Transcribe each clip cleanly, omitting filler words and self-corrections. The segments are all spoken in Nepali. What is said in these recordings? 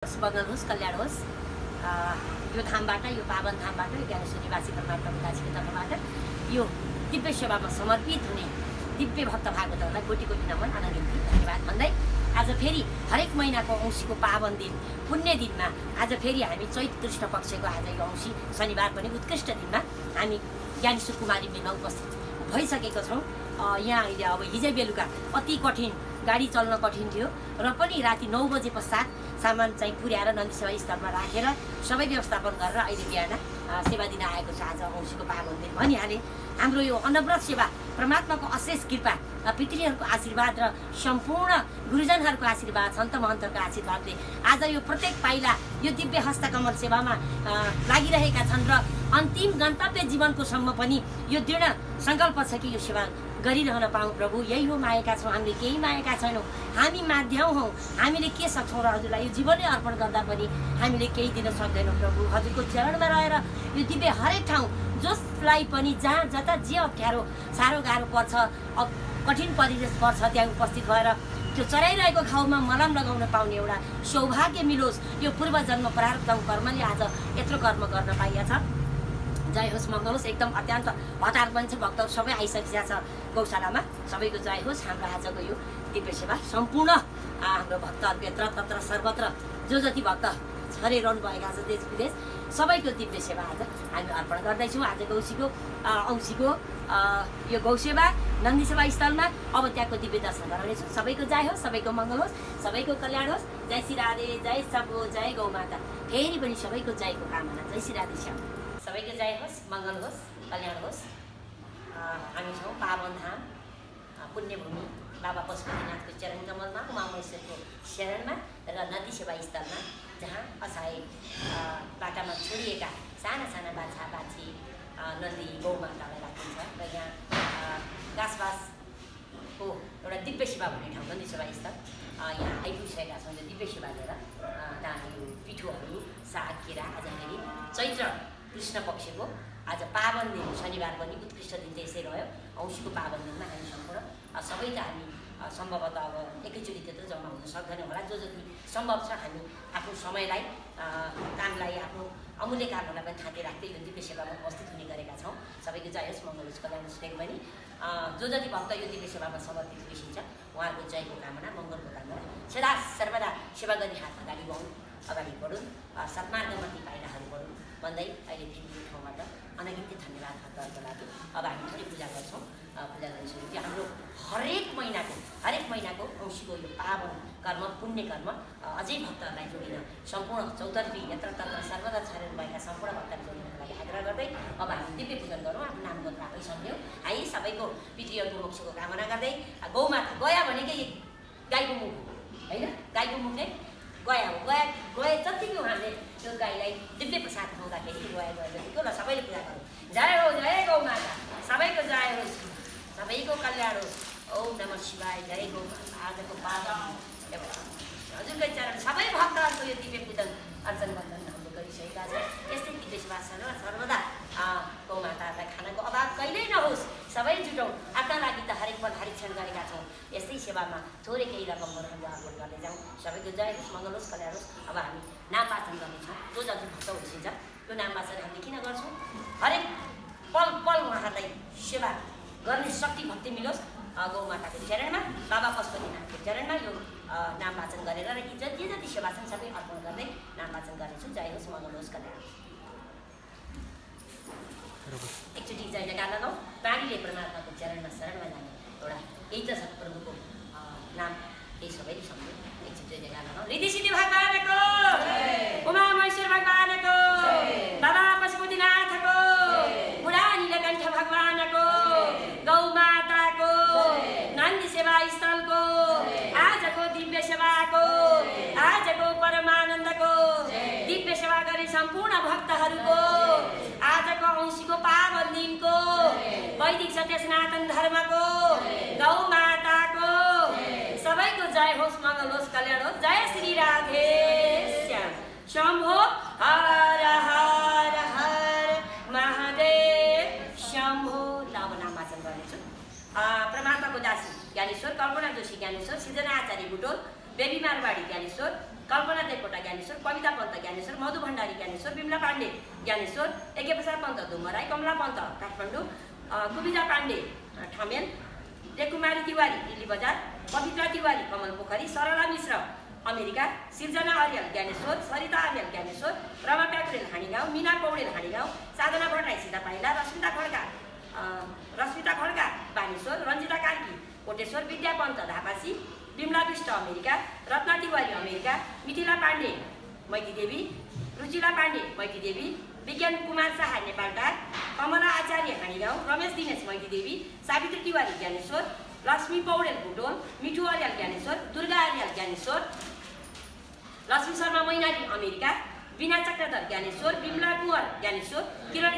बदल होस्, कल्याण होस्। यो धामबाट, यो पावन धामबाट, यो ज्ञानेश्वर निवासी परमात्मा पिताजीको तर्फबाट यो दिव्य सेवामा समर्पित हुने दिव्य भक्त भागवतहरूलाई कोटि कोटि नमन, अनगिन्ती धन्यवाद भन्दै आज फेरि हरेक महिनाको औँसीको पावन दिन, पुण्य दिनमा आज फेरि हामी चैत कृष्ण पक्षको आज यो औँसी शनिबार पनि उत्कृष्ट दिनमा हामी ज्ञानेश्वर कुमारी मिलमा उपस्थित भइसकेका छौँ। यहाँ अहिले अब हिजै बेलुका अति कठिन, गाडी चल्न कठिन थियो र पनि राति 9 बजे पश्चात सामान चाहिँ पुर्याएर नन्दी सेवा स्थलमा राखेर सबै व्यवस्थापन गरेर अहिले बिहान सेवा दिन आएको छ। आज औँसीको पावन दिन भनिहाले। हाम्रो यो अनवरत सेवा परमात्माको अशेष कृपा, पितृहरूको आशीर्वाद र सम्पूर्ण गुरुजनहरूको आशीर्वाद, सन्त महन्तहरूको आशीर्वादले आज यो प्रत्येक पाइला यो दिव्य हस्तकमल सेवामा लागिरहेका छन् र अन्तिम गन्तव्य जीवनको सम्म पनि यो दृढ सङ्कल्प छ कि यो सेवा गरिरहन पाऊँ। प्रभु यही हो मायाका छौँ, हामीले केही मायाका छैनौँ, हामी माध्यम हौँ, हामीले के सक्छौँ र हजुरलाई यो जीवनै अर्पण गर्दा पनि हामीले केही दिन सक्दैनौँ। प्रभु हजुरको चरणमा रहेर यो दिव्य हरेक ठाउँ जसलाई पनि जहाँ जता जे अप्ठ्यारो साह्रो गाह्रो पर्छ, कठिन परिवेश पर्छ, त्यहाँ उपस्थित भएर त्यो चराइरहेको घाउमा मलम लगाउन पाउने एउटा सौभाग्य मिलोस्। यो पूर्व जन्म प्रारब्ध कर्मले आज यत्रो कर्म गर्न पाइएको छ। जय होस्, मङ्गल होस्। एकदम अत्यन्त हतार पनि छ, भक्तहरू सबै आइसकेका छ गौशालामा। सबैको जय होस्। हाम्रो आजको यो दिव्य सेवा सम्पूर्ण हाम्रो भक्तहरू यत्र तत्र सर्वत्र जो जति भक्त छरिरहनु भएका छ देश विदेश सबैको दिव्य सेवा आज हामी अर्पण गर्दैछौँ। आजको औँसीको यो गौसेवा नन्दी सेवा स्थलमा अब त्यहाँको दिव्य दर्शन गराउनेछौँ। सबैको जय होस्, सबैको मङ्गल होस्, सबैको कल्याण होस्। जय श्री राधे, जय सबो, जय गौमाता। फेरि पनि सबैको जयको कामना। जय श्री राधे श्याम। सबैको जय होस्, मङ्गल होस्, कल्याण होस्। हामी छौँ पावन धाम पुण्यभूमि बाबा पशुपतिनाथको चरण कमलमा, उमा महेश्वरको शरणमा र नदी सेवा स्थलमा, जहाँ असहाय बाटामा छोडिएका साना साना बाछा बाछी नन्दी गौमातालाई राखिन्छ र यहाँ घाँसबासको एउटा दिव्य सेवा भन्ने ठाउँ नन्दी सेवा स्थल यहाँ आइपुगिसकेका छौँ। यो दिव्य सेवा लिएर दानाहरू, पिठोहरू, साग, केरा आज फेरि चैत्र कृष्ण पक्षको आज पावन दिन, शनिबार पनि उत्कृष्ट दिन चाहिँ यसै रह्यो। औँसीको पावन दिनमा हामी सम्पूर्ण सबै त हामी सम्भवतः अब एकैचोटि त्यत्रो जम्मा हुन सक्दैनौँ होला। जो जति सम्भव छ हामी आफ्नो समयलाई, कामलाई, आफ्नो अमूल्य कामहरूलाई पनि थाँती राख्दै यो दिव्य सेवामा उपस्थित हुने गरेका छौँ। सबैको जय होस्, मङ्गल होस्, कल्याण होस्। पनि जो जति भक्त यो दिव्य सेवामा समर्पित हुइन्छ उहाँहरूको जयको कामना, मङ्गलको कामना सदा सर्वदा सेवा गर्ने हात अगाडि बढौँ, अगाडि बढौँ, सन्मार्गमती पाइलाहरू बढौँ भन्दै अहिले फेरि यो ठाउँबाट अनगिन्ती धन्यवाद भक्तहरूको लागि अब हामी थोरै पूजा गर्छौँ। पूजा गरिसक्यो त्यो हाम्रो हरेक महिनाको औँसीको यो पावन कर्म, पुण्य कर्म अझै भक्तहरूलाई जोडिन, सम्पूर्ण चौतर्फी यत्र तत्र सर्वदा छरेर भएका सम्पूर्ण भक्तहरू जोडिनको लागि आग्रह गर्दै अब हामी दिव्य पूजन गरौँ। आफ्नो नाम गोत्र आफै सम्झ्यौँ है। सबैको पितृहरूको मोक्षको कामना गर्दै गौमाता, गया भनेकै गाईको मुख होइन, गाईको मुख नै गया हो। गए जतिको हामीले त्यो गाईलाई दिव्य प्रसाद खुवाउँदाखेरि गया जतिको ल सबैले पूजा गरौँ। जय हो, जय गौमाता। सबैको जय होस्, सबैको कल्याण होस्। ओम नमः शिवाय। जय गौमाता। आजको पावन हजुरकै चरण सबै भक्तहरूको यो दिव्य पूजन अर्चन बन्धन हामीले गरिसकेका छौँ। यस्तै दिव्य सेवा सर्वदा गौमाताहरूलाई खानाको अभाव कहिल्यै नहोस्। सबै जुटौँ, आफ्ना लागि त हरेक पल हरेक क्षण गरेका छौँ। यस्तै सेवामा थोरै केही रकमहरू हामी अर्पण गर्दै जाउँ। सबैको जय होस्, मङ्गल होस्, कल्याण होस्। अब हामी नाम वाचन गर्नेछौँ। जो जति भक्त उठिन्छ त्यो नाम वाचन हामीले किन गर्छौँ? हरेक पल पल उहाँहरूलाई सेवा गर्ने शक्ति भक्ति मिलोस्। गौमाताको चरणमा, बाबा पशुपतिनाथको चरणमा यो नाम वाचन गरेर र जे जति सेवा छन् सबै अर्पण गर्दै नाम वाचन गर्नेछौँ। जय होस्, मङ्गल होस्, कल्याण होस्। एकचोटि जय जयकार लगाउँ। प्राणीले परमात्माको चरणमा शरणमा जाने एउटा यही त छ प्रभुको नाम, यही सबैले सम्झौँ। एकचोटि जय जयकार लगाउँ। रिद्धि सिद्धि भगवानको, उमा महेश्वर भगवानको, बाबा पशुपतिनाथको, बुढा नीलकण्ठ भगवानको, गौमाताको, नन्दी सेवा स्थलको आजको दिव्य सेवाको, आजको परमानन्दको दिव्य सेवा गरी सम्पूर्ण भक्तहरूको आजको औँसीको पावन दिनको वैदिक सत्य सनातन धर्मको गौमाताको सबैको जय होस्, मङ्गल होस्, कल्याण होस्। जय श्री राधे श्याम। शम्भो हर हर हर महादेव शम्भो। अब नाम वाचन गर्नेछु। परमात्माको दासी ज्ञानेश्वर, कल्पना जोशी ज्ञानेश्वर, सृजना आचार्य बुटोल, बेबी मारवाडी ज्ञानेश्वर, कल्पना देवकोटा ज्ञानेश्वर, कविता पन्त ज्ञानेश्वर, मधु भण्डारी ज्ञानेश्वर, बिमला पाण्डे ज्ञानेश्वर, एके प्रसाद पन्त धुमराई, कमला पन्त काठमाडौँ, कुबिजा पाण्डे ठमेल, देकुमारी तिवारी दिल्ली बजार, पवित्रा तिवारी कमल पोखरी, सरला मिश्र अमेरिका, सिर्जना अर्याल ज्ञानेश्वर, सरिता अर्याल ज्ञानेश्वर, रमा प्याकुरेल हाँडीगाउँ, मिना पौडेल हाँडीगाउँ, साधना भट्टराई सीता पाइला, रश्मिता खड्का बानेश्वर, रञ्जिता कार्की कोटेश्वर, विद्या पन्त धापासी, बिमला विष्ट अमेरिका, रत्ना तिवारी अमेरिका, मिथिला पाण्डे मैती देवी, रुचिला पाण्डे मैती देवी, विज्ञान कुमार शाह नेपालटार, कमला आचार्य हाँडीगाउँ, रमेश दिनेश मैती देवी, सावित्री तिवारी ज्ञानेश्वर, लक्ष्मी पौडेल भुटोल, मिठु अर्याल ज्ञानेश्वर, दुर्गा अर्याल ज्ञानेश्वर, लक्ष्मी शर्मा मैनाली अमेरिका, बिना चक्रधर ज्ञानेश्वर, बिमला कुँवर ज्ञानेश्वर, किरण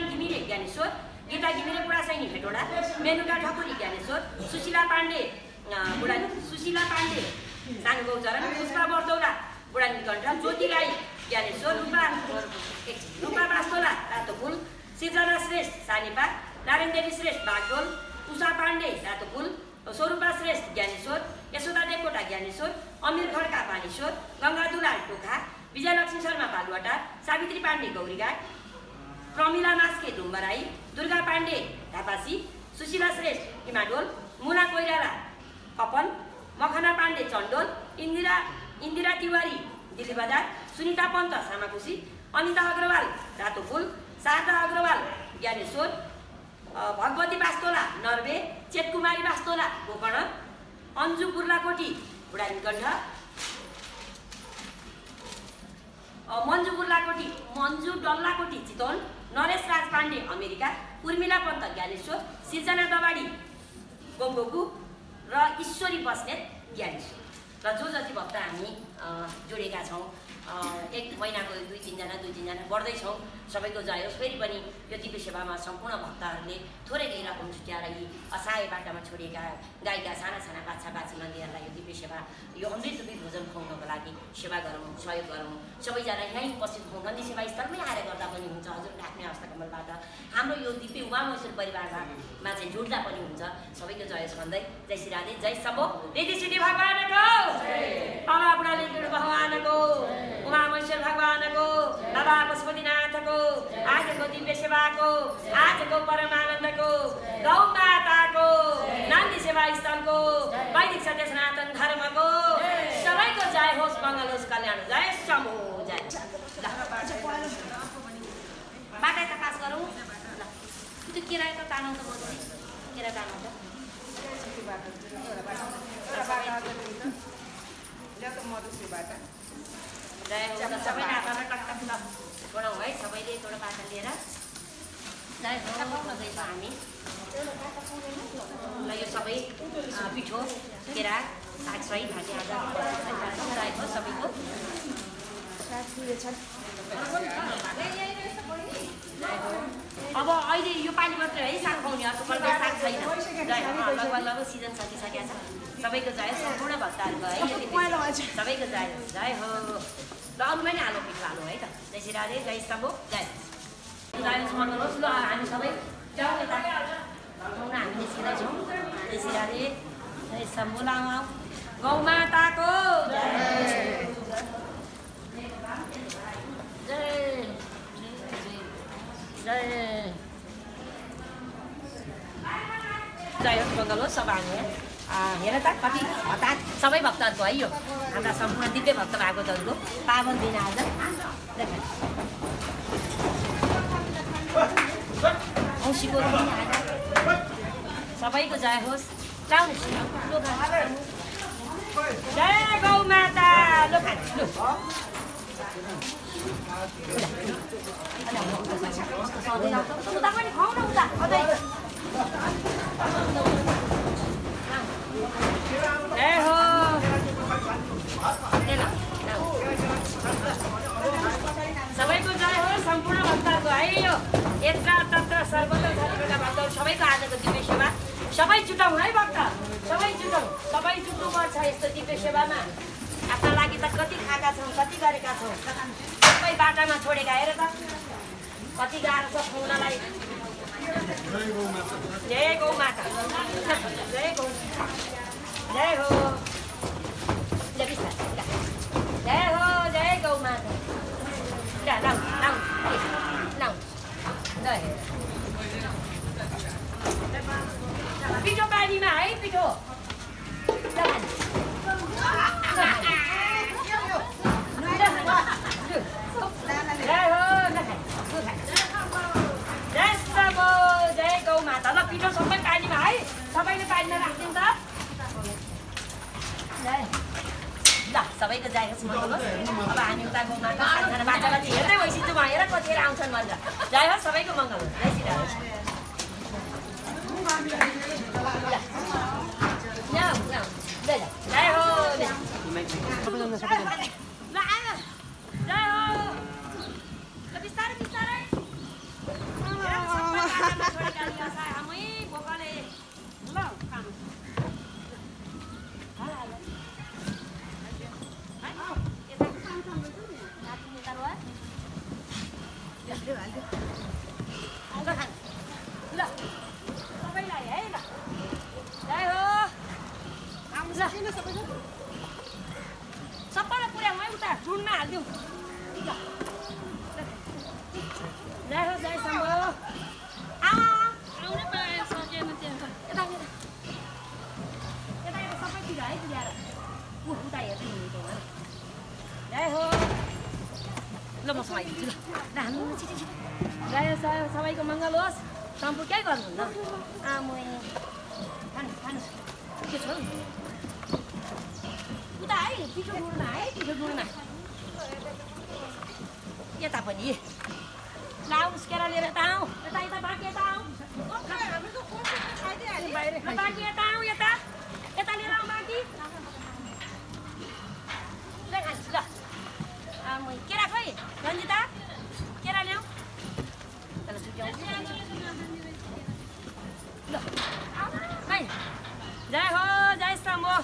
घिमिरे ज्ञानेश्वर, गीता घिमिरे बुढासैनी हेटोडा, मेनुका ठकुरी ज्ञानेश्वर, सुशीला पाण्डे सानो गौचरण, पुष्पा बर्दौला बुढानी कण्ठ, ज्योति राई ज्ञानेश्वर, रूपा बास्तोला रातोपुल, सिर्जना श्रेष्ठ सानेपा, नारायण देवी श्रेष्ठ बागडोल, उषा पाण्डे रातोपुल, स्वरूपा श्रेष्ठ ज्ञानेश्वर, यशोदा देवकोटा ज्ञानेश्वर, अमीर खड्का पानेश्वर, गङ्गा दुलाल टोखा, विजयलक्ष्मी शर्मा बालुवाटा, सावित्री पाण्डे गौरीघाट, प्रमिला मास्के डुम्बराई, दुर्गा पाण्डे धापासी, सुशीला श्रेष्ठ हिमाडोल, मुना कोइराला कपन, मखना पाण्डे चण्डोल, इन्दिरा तिवारी दिल्ली बजार, सुनिता पन्त सामाकुसी, अनिता अग्रवाल रातोपुल, शारदा अग्रवाल ज्ञानेश्वर, भगवती बास्तोला नर्वे, चेतकुमारी बास्तोला गोकर्ण, अन्जु बुर्लाकोटी बुढानीकण्ठ, मन्जु डल्लाकोटी चितवन, नरेश राज पाण्डे अमेरिका, उर्मिला पन्त ज्ञानेश्वर, सिर्जना दबाडी गोम्बोकु र ईश्वरी बस्नेत ज्ञानेश्वर र जो जति भक्त हामी जोडेका छौँ, एक महिनाको दुई तिनजना बढ्दैछौँ। सबैको जय होस्। फेरि पनि यो दिव्य सेवामा सम्पूर्ण भक्तहरूले थोरै केही रकम छुट्याएर यी असहाय बाटामा छोडिएका गाईका साना बाछा बाछी मन्दिरहरूलाई यो दिव्य सेवा, यो अमृत रूपी भोजन खुवाउनको लागि सेवा गरौँ, सहयोग गरौँ। सबैजना यहीँ उपस्थित हौँ। नन्दी सेवा स्थलमै आएर गर्दा पनि हुन्छ। हजुरको आफ्नै हस्तकमलबाट हाम्रो यो दिव्य उमामहेश्वर परिवारमा चाहिँ जोड्दा पनि हुन्छ। सबैको जय होस् भन्दै जय श्री राधे, जय शम्भो रिद्धि सिद्धि भगवानको, बाबा बुढालिङ्गे भगवानको, उमामहेश्वर भगवानको, बाबा पशुपतिनाथको, आजको दिव्य सेवाको, आजको परमानन्दको, गौ माताको, नन्दी सेवा स्थलको, वैदिक सत्य सनातन धर्मको सबैको जय होस्, मङ्गल होस्, कल्याण होस्। जय शम्भो, जय। बाटै त पास गरौँ ल। त्यो केरा त तानौँ त, बस्दै केरा तानौँ त। जय हो। सबै नातामा टकटक ल बनाउँ है, सबैले एउटा पाता लिएर। जय हो भन्दैछ हामी ल। यो सबै पिठो केरा साग सही भाजी आज जय हो सबैको। अब अहिले यो पालि मात्रै है साग खुवाउने, अर्को पल्ट साग छैन। जय हो। लगभग सिजन सकिसकेको छ। सबैको जय सम्पूर्ण भक्तहरूको है, सबैको जय हो। जय हो। ल अरूमै नै हालो, पिठो हालो है त। जय श्री राधे, जय शम्भो, जय जय होस्, मङ्गल होस्। ल हामी सबै जाउँ यता, हामी निस्किँदैछौँ। जय श्री राधे, जय शम्भो। लामा गौ माताको जय जय जय जय होस्, मङ्गल होस्। सब हामी हेर त कति हतार सबै भक्तहरूको है, यो हाम्रा सम्पूर्ण दिव्य भक्त भागवतहरूको पावन दिन आज। औँसीको दिन आज सबैको जय होस्। जय गौ माता। लु खानु उता पनि खुवाउ न, उता अझै। जय हो। सबैको जय हो, सम्पूर्ण भक्तहरूको है। यो यत्र तत्र सर्वत्र धर्मका भक्तहरू सबैको आजको दिव्य सेवा सबै जुटाउँ है भक्त, सबै जुटाउँ, सबै जुट्नुपर्छ यस्तो दिव्य सेवामा। आफ्ना लागि त कति खाएका छौँ, कति गरेका छौँ, सबै बाटामा छोडेका। हेर त कति गाह्रो छ खुवाउनलाई। जय गौ माता, जय गौ, जय हो। सबैको जय होस् मङ्गल होस्। अब हामी उता गाउँमा सानसानो बाछालाई हेर्दै भइसिन्छु हेर कतिखेर आउँछन् भनेर। जय होस् सबैको मङ्गल होस्। जय श्री राम। जय हो बिस्तारै बिस्तारै सबैलाई पुर्याउँ है उता रुनमा हालिदिउँ। जय हो जय शम्भो। आउने पाए सकेन त्यहाँ यता सबैतिर है पुर्याएर उता हेर्दै हुनुहुन्छ। जय हो ल म समाइदिन्छु ल हाल्नु छिटो छिटो। जय हो सबैको मङ्गल होस्। सम्पूर्ण के गर्नुहुन्न आमै खानु खानु के छ उता है पिठो गुड्न है पिठो गुड्न यता पनि ल आउनुहोस् केरा लिएर यता आऊ यता यता बाँकी यता आऊ बाँकी यता आऊ यता यता लिएर आऊ बाँकी ल खान्छु ल आमै केरा खोइ रन्जिता केरा ल्याऊ ल छुट्याउ ल खै जय हो जय शम्भो।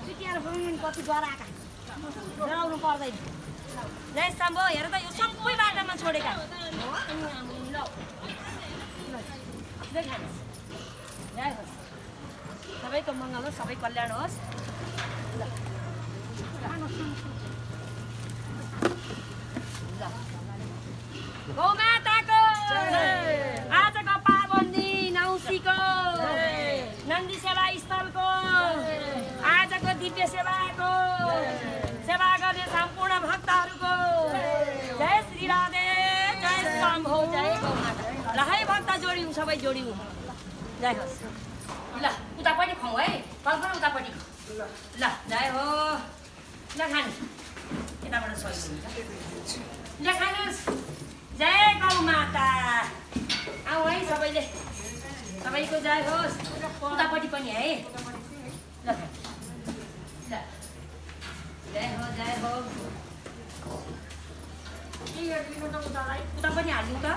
छुट्याएर कति गराएका डराउनु पर्दैन। जय शम्भो हेर त यो सबै बाटोमा छोडेका जय होस् सबैको मङ्गल होस् सबै कल्याण होस्। गौमाताको आजको पावन दिन औँसीको नन्दी सेवा स्थलको आजको दिव्य सेवाको सेवा गर्ने सम्पूर्ण भक्तहरूको जय श्री राधे जय शम्भो जय गौमाता। ल है भक्त जोडियौँ सबै जोडियौँ। जय होस् ल उतापट्टि खाउँ है कल्पना उतापट्टि ल जय हो ल खानु यताबाट सही हुन्छ ल खानुहोस्। जय गौमाता आऊ है सबैले सबैको जय होस्। उतापट्टि पनि है ल जय हो जय हो। उता पनि हालिदिउँ त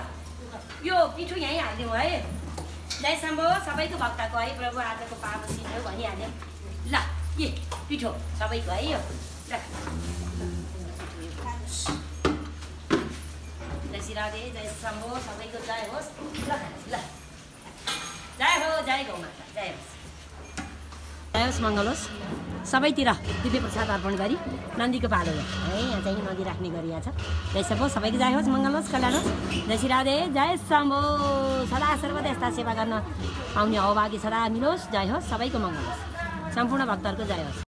यो पिठो यहीँ हालिदिउँ है। जय शम्भो सबैको भक्तको है प्रभु आजको पावन दिन हो भनिहाल्यो। ल के पिठो सबैको है यो ल जय श्री राधे जय शम्भो सबैको जय होस्। ल जय हो जय गौमाता जय होस्। जय होस् मङ्गल होस्। सबैतिर दिव्य प्रसाद अर्पण गरी नन्दीको पालो है यहाँ चाहिँ नदी राख्ने गरिएको छ। जय शम्भो सबैको जय होस् मङ्गल होस् कल्याण होस्। जय श्री राधे जय शम्भो सदा सर्वदा यस्ता सेवा गर्न आउने अभागी सदा मिलोस्। जय होस् सबैको मङ्गल होस् सम्पूर्ण भक्तहरूको जय होस्।